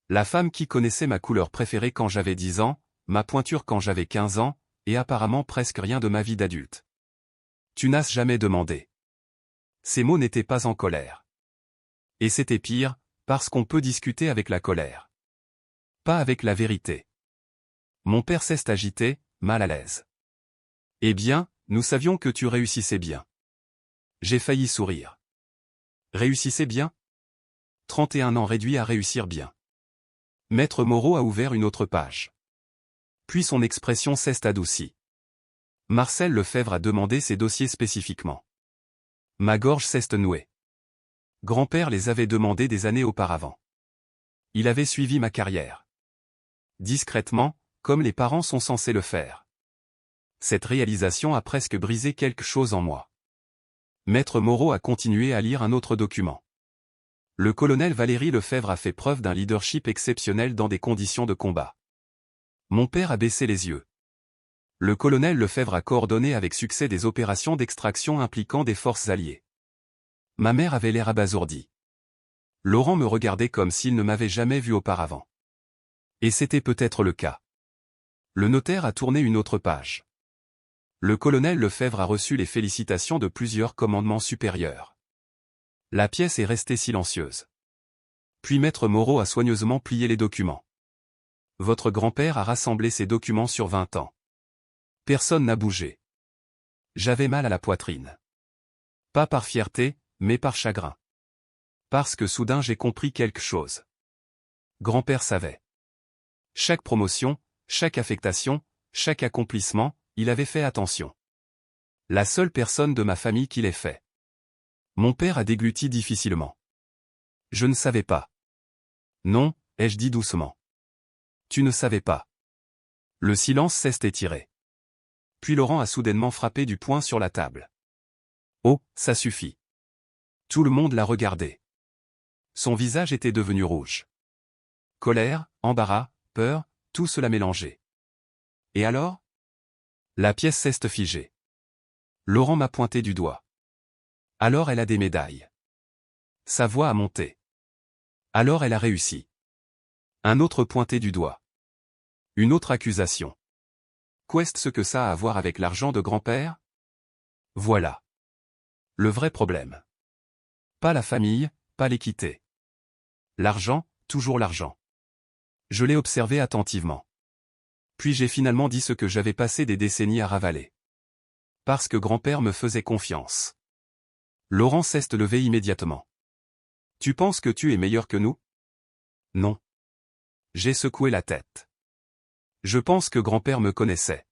La femme qui connaissait ma couleur préférée quand j'avais 10 ans, ma pointure quand j'avais 15 ans, et apparemment presque rien de ma vie d'adulte. Tu n'as jamais demandé. Ces mots n'étaient pas en colère. Et c'était pire, parce qu'on peut discuter avec la colère. Pas avec la vérité. Mon père s'est agité, mal à l'aise. Eh bien, nous savions que tu réussissais bien. J'ai failli sourire. Réussissez bien? 31 ans réduit à réussir bien. Maître Moreau a ouvert une autre page. Puis son expression s'est adoucie. Marcel Lefebvre a demandé ces dossiers spécifiquement. Ma gorge s'est nouée. Grand-père les avait demandés des années auparavant. Il avait suivi ma carrière. Discrètement, comme les parents sont censés le faire. Cette réalisation a presque brisé quelque chose en moi. Maître Moreau a continué à lire un autre document. Le colonel Valérie Lefebvre a fait preuve d'un leadership exceptionnel dans des conditions de combat. Mon père a baissé les yeux. Le colonel Lefebvre a coordonné avec succès des opérations d'extraction impliquant des forces alliées. Ma mère avait l'air abasourdie. Laurent me regardait comme s'il ne m'avait jamais vu auparavant. Et c'était peut-être le cas. Le notaire a tourné une autre page. Le colonel Lefebvre a reçu les félicitations de plusieurs commandements supérieurs. La pièce est restée silencieuse. Puis Maître Moreau a soigneusement plié les documents. Votre grand-père a rassemblé ces documents sur 20 ans. Personne n'a bougé. J'avais mal à la poitrine. Pas par fierté, mais par chagrin. Parce que soudain j'ai compris quelque chose. Grand-père savait. Chaque promotion, chaque affectation, chaque accomplissement, il avait fait attention. La seule personne de ma famille qui l'ait fait. Mon père a dégluti difficilement. Je ne savais pas. Non, ai-je dit doucement. Tu ne savais pas. Le silence s'est étiré. Puis Laurent a soudainement frappé du poing sur la table. Oh, ça suffit. Tout le monde l'a regardé. Son visage était devenu rouge. Colère, embarras, peur, tout cela mélangé. Et alors? La pièce s'est figée. Laurent m'a pointé du doigt. Alors elle a des médailles. Sa voix a monté. Alors elle a réussi. Un autre pointé du doigt. Une autre accusation. Qu'est-ce ce que ça a à voir avec l'argent de grand-père? Voilà. Le vrai problème. Pas la famille, pas l'équité. L'argent, toujours l'argent. Je l'ai observé attentivement. Puis j'ai finalement dit ce que j'avais passé des décennies à ravaler. Parce que grand-père me faisait confiance. Laurent s'est levé immédiatement. Tu penses que tu es meilleur que nous? Non. J'ai secoué la tête. Je pense que grand-père me connaissait.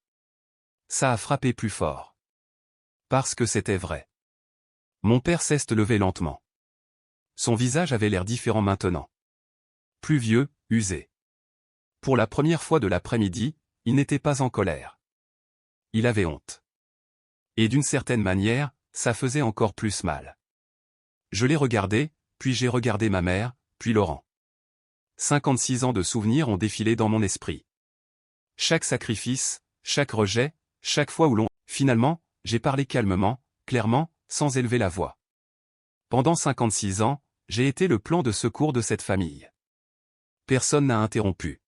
Ça a frappé plus fort. Parce que c'était vrai. Mon père s'est levé lentement. Son visage avait l'air différent maintenant. Plus vieux, usé. Pour la première fois de l'après-midi, il n'était pas en colère. Il avait honte. Et d'une certaine manière, ça faisait encore plus mal. Je l'ai regardé, puis j'ai regardé ma mère, puis Laurent. 56 ans de souvenirs ont défilé dans mon esprit. Chaque sacrifice, chaque rejet, chaque fois où l'on... Finalement, j'ai parlé calmement, clairement, sans élever la voix. Pendant 56 ans, j'ai été le plan de secours de cette famille. Personne n'a interrompu.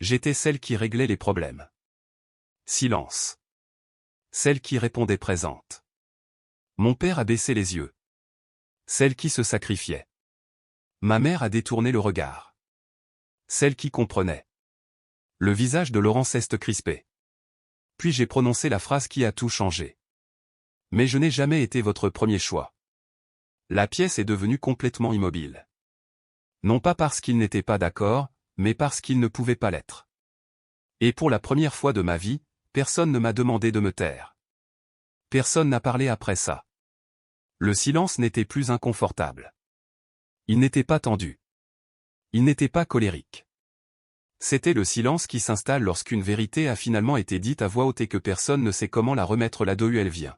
J'étais celle qui réglait les problèmes. Silence. Celle qui répondait présente. Mon père a baissé les yeux. Celle qui se sacrifiait. Ma mère a détourné le regard. Celle qui comprenait. Le visage de Laurent s'est crispé. Puis j'ai prononcé la phrase qui a tout changé. Mais je n'ai jamais été votre premier choix. La pièce est devenue complètement immobile. Non pas parce qu'il n'était pas d'accord, mais parce qu'il ne pouvait pas l'être. Et pour la première fois de ma vie, personne ne m'a demandé de me taire. Personne n'a parlé après ça. Le silence n'était plus inconfortable. Il n'était pas tendu. Il n'était pas colérique. C'était le silence qui s'installe lorsqu'une vérité a finalement été dite à voix haute et que personne ne sait comment la remettre là d'où elle vient.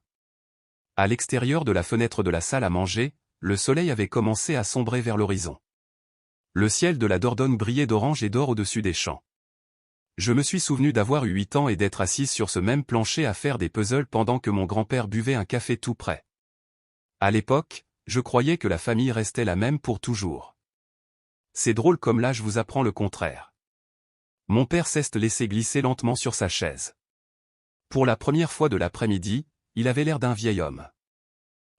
À l'extérieur de la fenêtre de la salle à manger, le soleil avait commencé à sombrer vers l'horizon. Le ciel de la Dordogne brillait d'orange et d'or au-dessus des champs. Je me suis souvenu d'avoir eu 8 ans et d'être assise sur ce même plancher à faire des puzzles pendant que mon grand-père buvait un café tout près. À l'époque, je croyais que la famille restait la même pour toujours. C'est drôle comme l'âge vous apprend le contraire. Mon père s'est laissé glisser lentement sur sa chaise. Pour la première fois de l'après-midi, il avait l'air d'un vieil homme.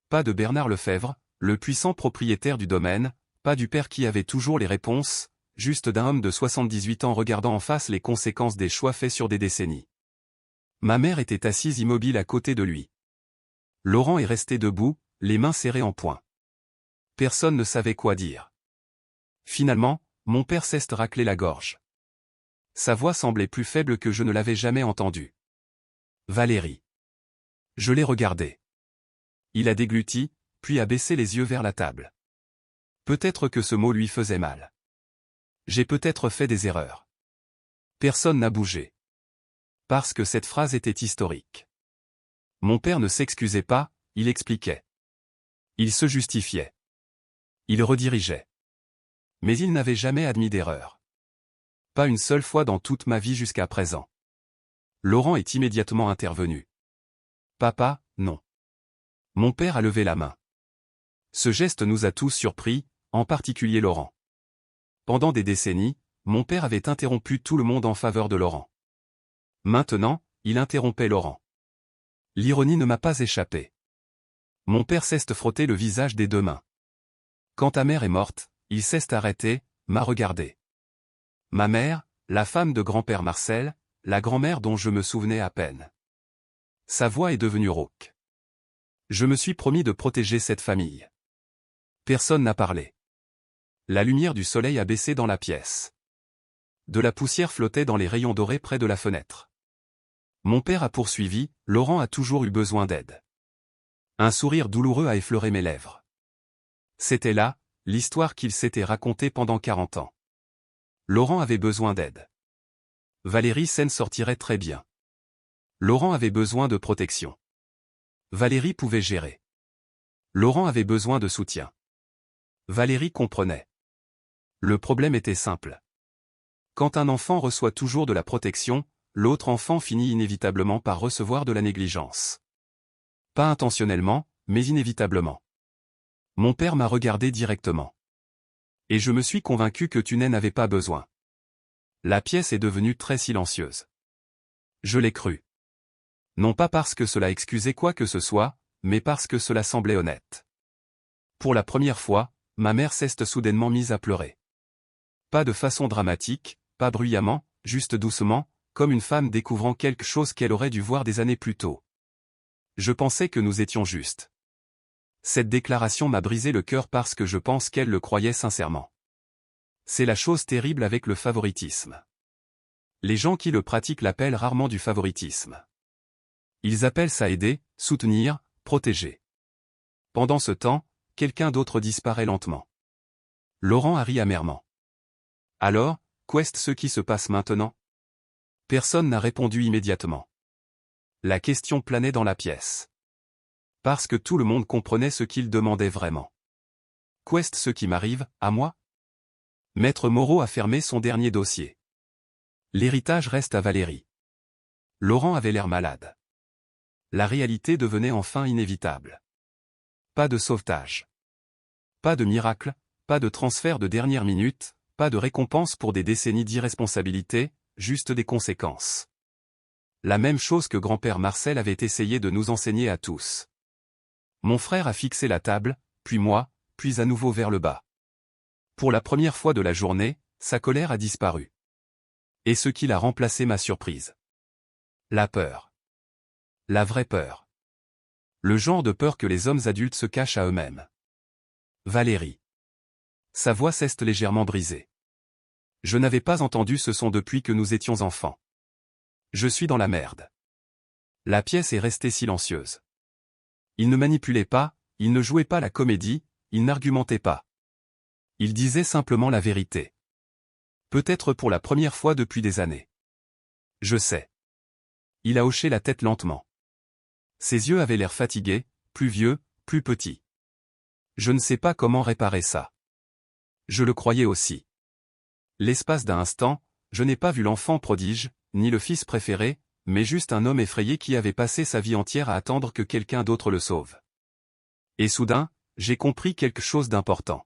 Pas de Bernard Lefebvre, le puissant propriétaire du domaine, pas du père qui avait toujours les réponses, juste d'un homme de 78 ans regardant en face les conséquences des choix faits sur des décennies. Ma mère était assise immobile à côté de lui. Laurent est resté debout, les mains serrées en poing. Personne ne savait quoi dire. Finalement, mon père s'est raclé la gorge. Sa voix semblait plus faible que je ne l'avais jamais entendue. Valérie. Je l'ai regardé. Il a dégluti, puis a baissé les yeux vers la table. Peut-être que ce mot lui faisait mal. J'ai peut-être fait des erreurs. Personne n'a bougé. Parce que cette phrase était historique. Mon père ne s'excusait pas, il expliquait. Il se justifiait. Il redirigeait. Mais il n'avait jamais admis d'erreur. Pas une seule fois dans toute ma vie jusqu'à présent. Laurent est immédiatement intervenu. Papa, non. Mon père a levé la main. Ce geste nous a tous surpris, en particulier Laurent. Pendant des décennies, mon père avait interrompu tout le monde en faveur de Laurent. Maintenant, il interrompait Laurent. L'ironie ne m'a pas échappé. Mon père s'est frotté le visage des deux mains. Quand ta mère est morte, il s'est arrêté, m'a regardé. Ma mère, la femme de grand-père Marcel, la grand-mère dont je me souvenais à peine. Sa voix est devenue rauque. Je me suis promis de protéger cette famille. Personne n'a parlé. La lumière du soleil a baissé dans la pièce. De la poussière flottait dans les rayons dorés près de la fenêtre. Mon père a poursuivi, Laurent a toujours eu besoin d'aide. Un sourire douloureux a effleuré mes lèvres. C'était là, l'histoire qu'il s'était racontée pendant 40 ans. Laurent avait besoin d'aide. Valérie s'en sortirait très bien. Laurent avait besoin de protection. Valérie pouvait gérer. Laurent avait besoin de soutien. Valérie comprenait. Le problème était simple. Quand un enfant reçoit toujours de la protection, l'autre enfant finit inévitablement par recevoir de la négligence. Pas intentionnellement, mais inévitablement. Mon père m'a regardé directement. Et je me suis convaincu que tu n'en avais pas besoin. La pièce est devenue très silencieuse. Je l'ai cru. Non pas parce que cela excusait quoi que ce soit, mais parce que cela semblait honnête. Pour la première fois, ma mère s'est soudainement mise à pleurer. Pas de façon dramatique, pas bruyamment, juste doucement, comme une femme découvrant quelque chose qu'elle aurait dû voir des années plus tôt. Je pensais que nous étions justes. Cette déclaration m'a brisé le cœur parce que je pense qu'elle le croyait sincèrement. C'est la chose terrible avec le favoritisme. Les gens qui le pratiquent l'appellent rarement du favoritisme. Ils appellent ça aider, soutenir, protéger. Pendant ce temps, quelqu'un d'autre disparaît lentement. Laurent a ri amèrement. Alors, qu'est ce qui se passe maintenant? Personne n'a répondu immédiatement. La question planait dans la pièce. Parce que tout le monde comprenait ce qu'il demandait vraiment. Qu'est ce qui m'arrive, à moi? Maître Moreau a fermé son dernier dossier. L'héritage reste à Valérie. Laurent avait l'air malade. La réalité devenait enfin inévitable. Pas de sauvetage. Pas de miracle, pas de transfert de dernière minute, pas de récompense pour des décennies d'irresponsabilité, juste des conséquences. La même chose que grand-père Marcel avait essayé de nous enseigner à tous. Mon frère a fixé la table, puis moi, puis à nouveau vers le bas. Pour la première fois de la journée, sa colère a disparu. Et ce qui l'a remplacé m'a surprise. La peur. La vraie peur. Le genre de peur que les hommes adultes se cachent à eux-mêmes. Valérie. Sa voix s'est légèrement brisée. Je n'avais pas entendu ce son depuis que nous étions enfants. Je suis dans la merde. La pièce est restée silencieuse. Il ne manipulait pas, il ne jouait pas la comédie, il n'argumentait pas. Il disait simplement la vérité. Peut-être pour la première fois depuis des années. Je sais. Il a hoché la tête lentement. Ses yeux avaient l'air fatigués, plus vieux, plus petits. Je ne sais pas comment réparer ça. Je le croyais aussi. L'espace d'un instant, je n'ai pas vu l'enfant prodige, ni le fils préféré, mais juste un homme effrayé qui avait passé sa vie entière à attendre que quelqu'un d'autre le sauve. Et soudain, j'ai compris quelque chose d'important.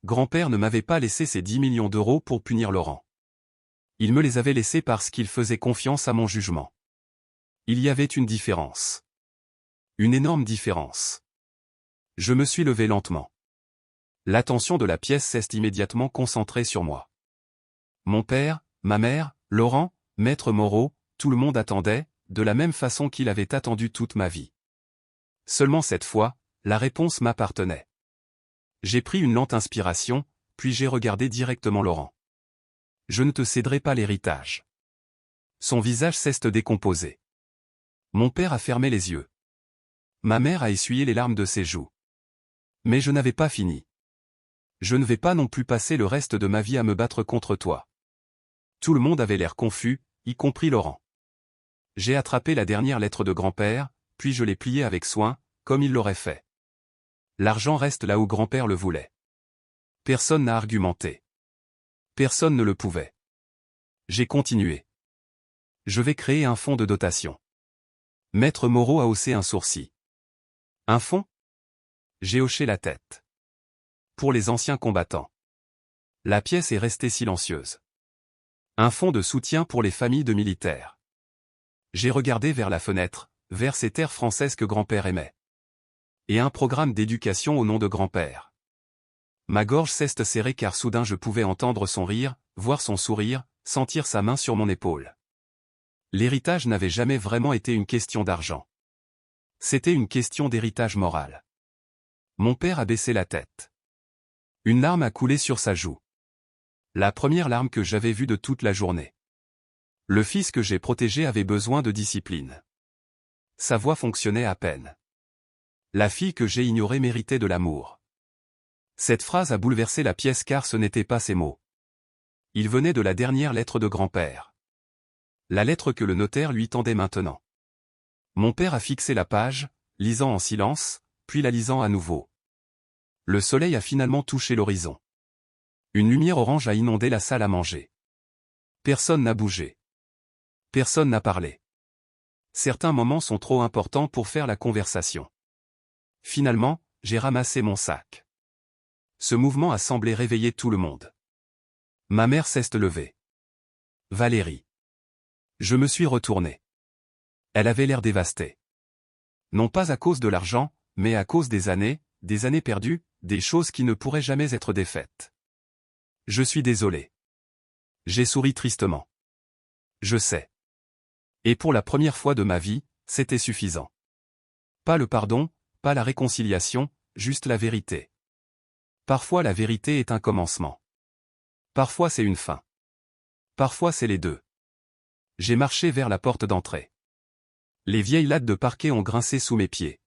Grand-père ne m'avait pas laissé ces 10 millions d'euros pour punir Laurent. Il me les avait laissés parce qu'il faisait confiance à mon jugement. Il y avait une différence. Une énorme différence. Je me suis levé lentement. L'attention de la pièce s'est immédiatement concentrée sur moi. Mon père, ma mère, Laurent, Maître Moreau, tout le monde attendait, de la même façon qu'il avait attendu toute ma vie. Seulement cette fois, la réponse m'appartenait. J'ai pris une lente inspiration, puis j'ai regardé directement Laurent. Je ne te céderai pas l'héritage. Son visage s'est décomposé. Mon père a fermé les yeux. Ma mère a essuyé les larmes de ses joues. Mais je n'avais pas fini. Je ne vais pas non plus passer le reste de ma vie à me battre contre toi. Tout le monde avait l'air confus, y compris Laurent. J'ai attrapé la dernière lettre de grand-père, puis je l'ai pliée avec soin, comme il l'aurait fait. L'argent reste là où grand-père le voulait. Personne n'a argumenté. Personne ne le pouvait. J'ai continué. Je vais créer un fonds de dotation. Maître Moreau a haussé un sourcil. Un fonds? J'ai hoché la tête. Pour les anciens combattants. La pièce est restée silencieuse. Un fonds de soutien pour les familles de militaires. J'ai regardé vers la fenêtre, vers ces terres françaises que grand-père aimait. Et un programme d'éducation au nom de grand-père. Ma gorge s'est serrée car soudain je pouvais entendre son rire, voir son sourire, sentir sa main sur mon épaule. L'héritage n'avait jamais vraiment été une question d'argent. C'était une question d'héritage moral. Mon père a baissé la tête. Une larme a coulé sur sa joue. La première larme que j'avais vue de toute la journée. Le fils que j'ai protégé avait besoin de discipline. Sa voix fonctionnait à peine. La fille que j'ai ignorée méritait de l'amour. Cette phrase a bouleversé la pièce car ce n'étaient pas ses mots. Il venait de la dernière lettre de grand-père. La lettre que le notaire lui tendait maintenant. Mon père a fixé la page, lisant en silence, puis la lisant à nouveau. Le soleil a finalement touché l'horizon. Une lumière orange a inondé la salle à manger. Personne n'a bougé. Personne n'a parlé. Certains moments sont trop importants pour faire la conversation. Finalement, j'ai ramassé mon sac. Ce mouvement a semblé réveiller tout le monde. Ma mère s'est levée. Valérie. Je me suis retourné. Elle avait l'air dévastée. Non pas à cause de l'argent, mais à cause des années perdues, des choses qui ne pourraient jamais être défaites. Je suis désolé. J'ai souri tristement. Je sais. Et pour la première fois de ma vie, c'était suffisant. Pas le pardon, pas la réconciliation, juste la vérité. Parfois la vérité est un commencement. Parfois c'est une fin. Parfois c'est les deux. J'ai marché vers la porte d'entrée. Les vieilles lattes de parquet ont grincé sous mes pieds.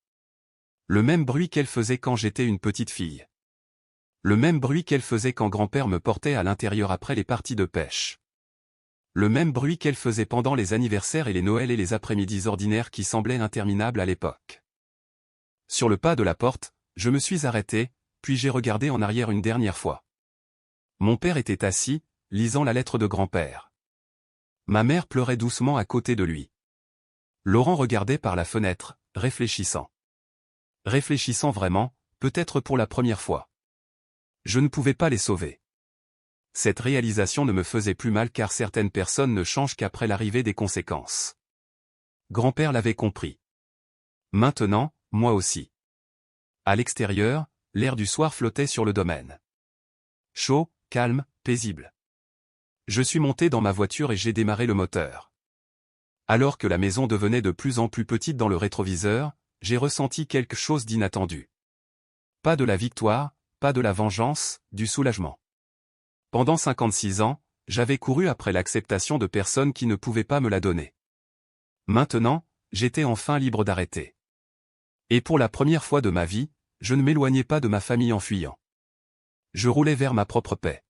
Le même bruit qu'elles faisaient quand j'étais une petite fille. Le même bruit qu'elles faisaient quand grand-père me portait à l'intérieur après les parties de pêche. Le même bruit qu'elles faisaient pendant les anniversaires et les Noëls et les après-midi ordinaires qui semblaient interminables à l'époque. Sur le pas de la porte, je me suis arrêté, puis j'ai regardé en arrière une dernière fois. Mon père était assis, lisant la lettre de grand-père. Ma mère pleurait doucement à côté de lui. Laurent regardait par la fenêtre, réfléchissant. Réfléchissant vraiment, peut-être pour la première fois. Je ne pouvais pas les sauver. Cette réalisation ne me faisait plus mal car certaines personnes ne changent qu'après l'arrivée des conséquences. Grand-père l'avait compris. Maintenant, moi aussi. À l'extérieur, l'air du soir flottait sur le domaine. Chaud, calme, paisible. Je suis monté dans ma voiture et j'ai démarré le moteur. Alors que la maison devenait de plus en plus petite dans le rétroviseur, j'ai ressenti quelque chose d'inattendu. Pas de la victoire, pas de la vengeance, du soulagement. Pendant 56 ans, j'avais couru après l'acceptation de personnes qui ne pouvaient pas me la donner. Maintenant, j'étais enfin libre d'arrêter. Et pour la première fois de ma vie, je ne m'éloignais pas de ma famille en fuyant. Je roulais vers ma propre paix.